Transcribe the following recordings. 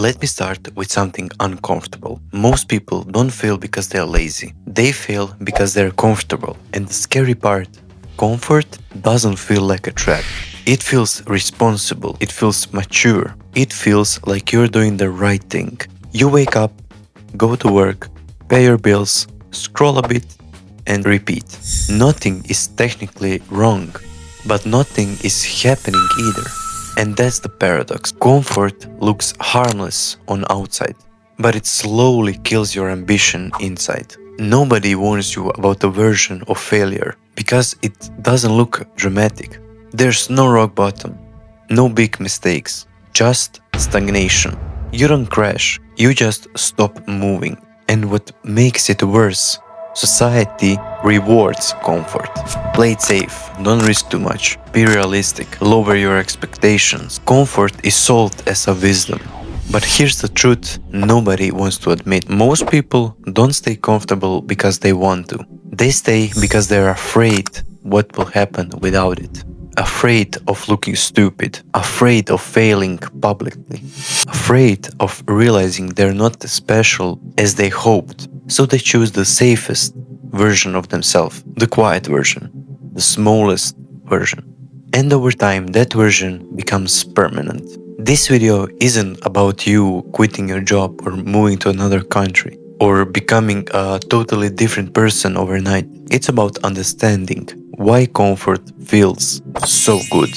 Let me start with something uncomfortable. Most people don't fail because they're lazy. They fail because they're comfortable. And the scary part, comfort doesn't feel like a trap. It feels responsible. It feels mature. It feels like you're doing the right thing. You wake up, go to work, pay your bills, scroll a bit, and repeat. Nothing is technically wrong, but nothing is happening either. And that's the paradox. Comfort looks harmless on outside, but it slowly kills your ambition inside. Nobody warns you about the version of failure because it doesn't look dramatic. There's no rock bottom, no big mistakes, just stagnation. You don't crash, you just stop moving. And what makes it worse, society rewards comfort. Play it safe, don't risk too much, be realistic, lower your expectations. Comfort is sold as a wisdom. But here's the truth nobody wants to admit. Most people don't stay comfortable because they want to. They stay because they're afraid what will happen without it. Afraid of looking stupid, afraid of failing publicly, afraid of realizing they're not as special as they hoped. So they choose the safest version of themselves, the quiet version, the smallest version. And over time, that version becomes permanent. This video isn't about you quitting your job or moving to another country or becoming a totally different person overnight. It's about understanding why comfort feels so good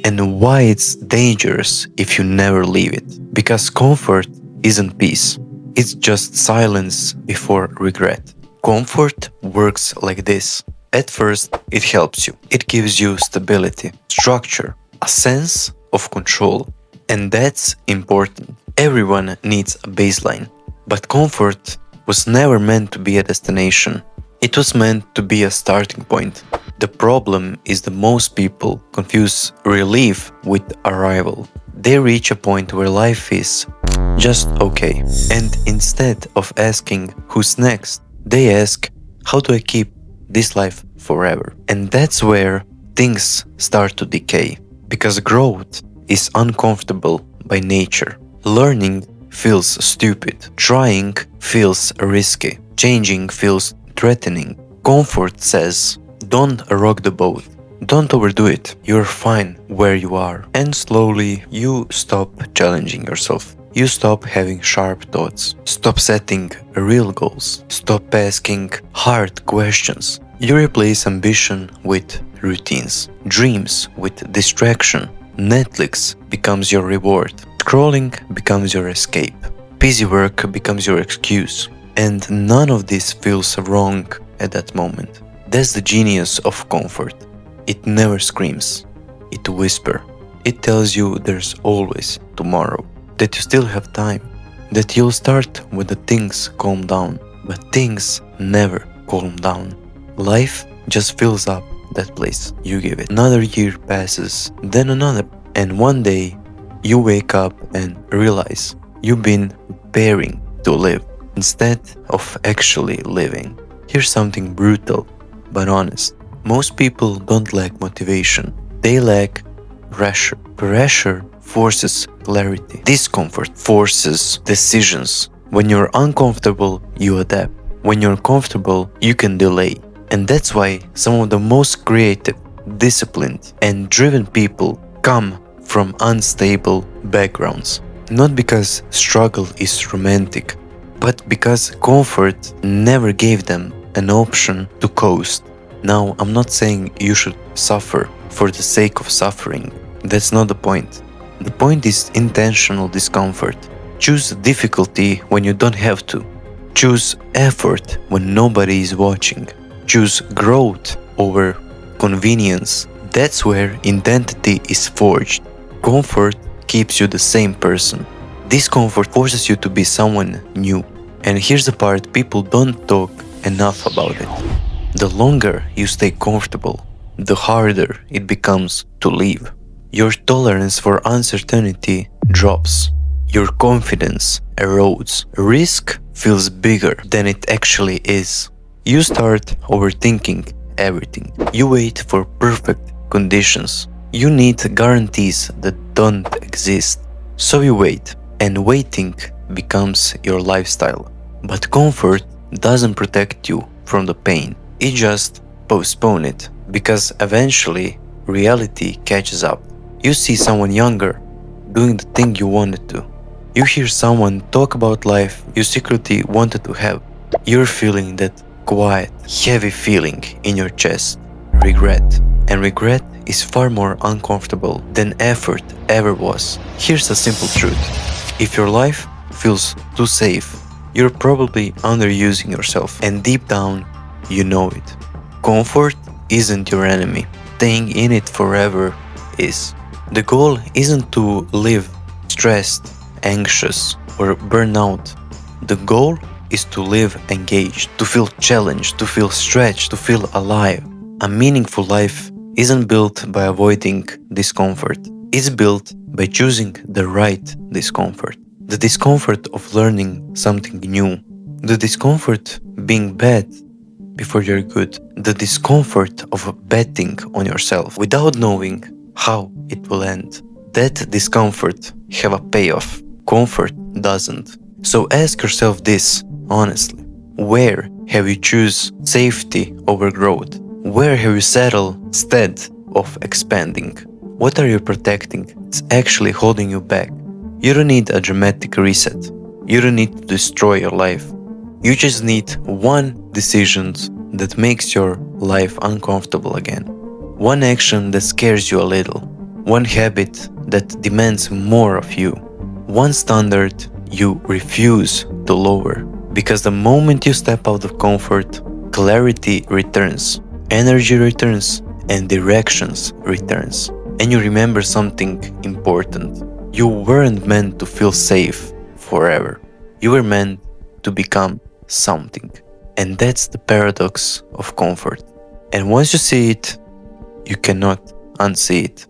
and why it's dangerous if you never leave it. Because comfort isn't peace, it's just silence before regret. Comfort works like this. At first, it helps you. It gives you stability, structure, a sense of control. And that's important. Everyone needs a baseline. But comfort was never meant to be a destination. It was meant to be a starting point. The problem is that most people confuse relief with arrival. They reach a point where life is just okay. And instead of asking who's next, they ask, how do I keep this life forever? And that's where things start to decay. Because growth is uncomfortable by nature. Learning feels stupid. Trying feels risky. Changing feels threatening. Comfort says, don't rock the boat. Don't overdo it. You're fine where you are. And slowly you stop challenging yourself. You stop having sharp thoughts. Stop setting real goals. Stop asking hard questions. You replace ambition with routines. Dreams with distraction. Netflix becomes your reward. Scrolling becomes your escape. Busy work becomes your excuse. And none of this feels wrong at that moment. That's the genius of comfort. It never screams. It whispers. It tells you there's always tomorrow. That you still have time. That you'll start when the things calm down. But things never calm down. Life just fills up that place you give it. Another year passes, then another. And one day, you wake up and realize you've been preparing to live instead of actually living. Here's something brutal but honest. Most people don't lack motivation. They lack pressure. Pressure forces clarity. Discomfort forces decisions. When you're uncomfortable, you adapt. When you're comfortable, you can delay. And that's why some of the most creative, disciplined, and driven people come from unstable backgrounds. Not because struggle is romantic, but because comfort never gave them an option to coast. Now, I'm not saying you should suffer for the sake of suffering. That's not the point. The point is intentional discomfort. Choose difficulty when you don't have to. Choose effort when nobody is watching. Choose growth over convenience. That's where identity is forged. Comfort keeps you the same person. Discomfort forces you to be someone new. And here's the part people don't talk enough about it. The longer you stay comfortable, the harder it becomes to leave. Your tolerance for uncertainty drops. Your confidence erodes. Risk feels bigger than it actually is. You start overthinking everything. You wait for perfect conditions. You need guarantees that don't exist. So you wait, and waiting becomes your lifestyle. But comfort doesn't protect you from the pain, it just postpones it, because eventually reality catches up. You see someone younger doing the thing you wanted to. You hear someone talk about life you secretly wanted to have. You're feeling that quiet, heavy feeling in your chest, regret. And regret is far more uncomfortable than effort ever was. Here's a simple truth. If your life feels too safe, you're probably underusing yourself, and deep down, you know it. Comfort isn't your enemy. Staying in it forever is. The goal isn't to live stressed, anxious, or burn out. The goal is to live engaged, to feel challenged, to feel stretched, to feel alive. A meaningful life isn't built by avoiding discomfort. It's built by choosing the right discomfort. The discomfort of learning something new. The discomfort being bad before you're good. The discomfort of betting on yourself without knowing how it will end. That discomfort have a payoff. Comfort doesn't. So ask yourself this honestly. Where have you choose safety over growth? Where have you settled instead of expanding? What are you protecting? It's actually holding you back. You don't need a dramatic reset. You don't need to destroy your life. You just need one decision that makes your life uncomfortable again. One action that scares you a little. One habit that demands more of you. One standard you refuse to lower. Because the moment you step out of comfort, clarity returns, energy returns, and directions returns. And you remember something important. You weren't meant to feel safe forever. You were meant to become something. And that's the paradox of comfort. And once you see it, you cannot unsee it.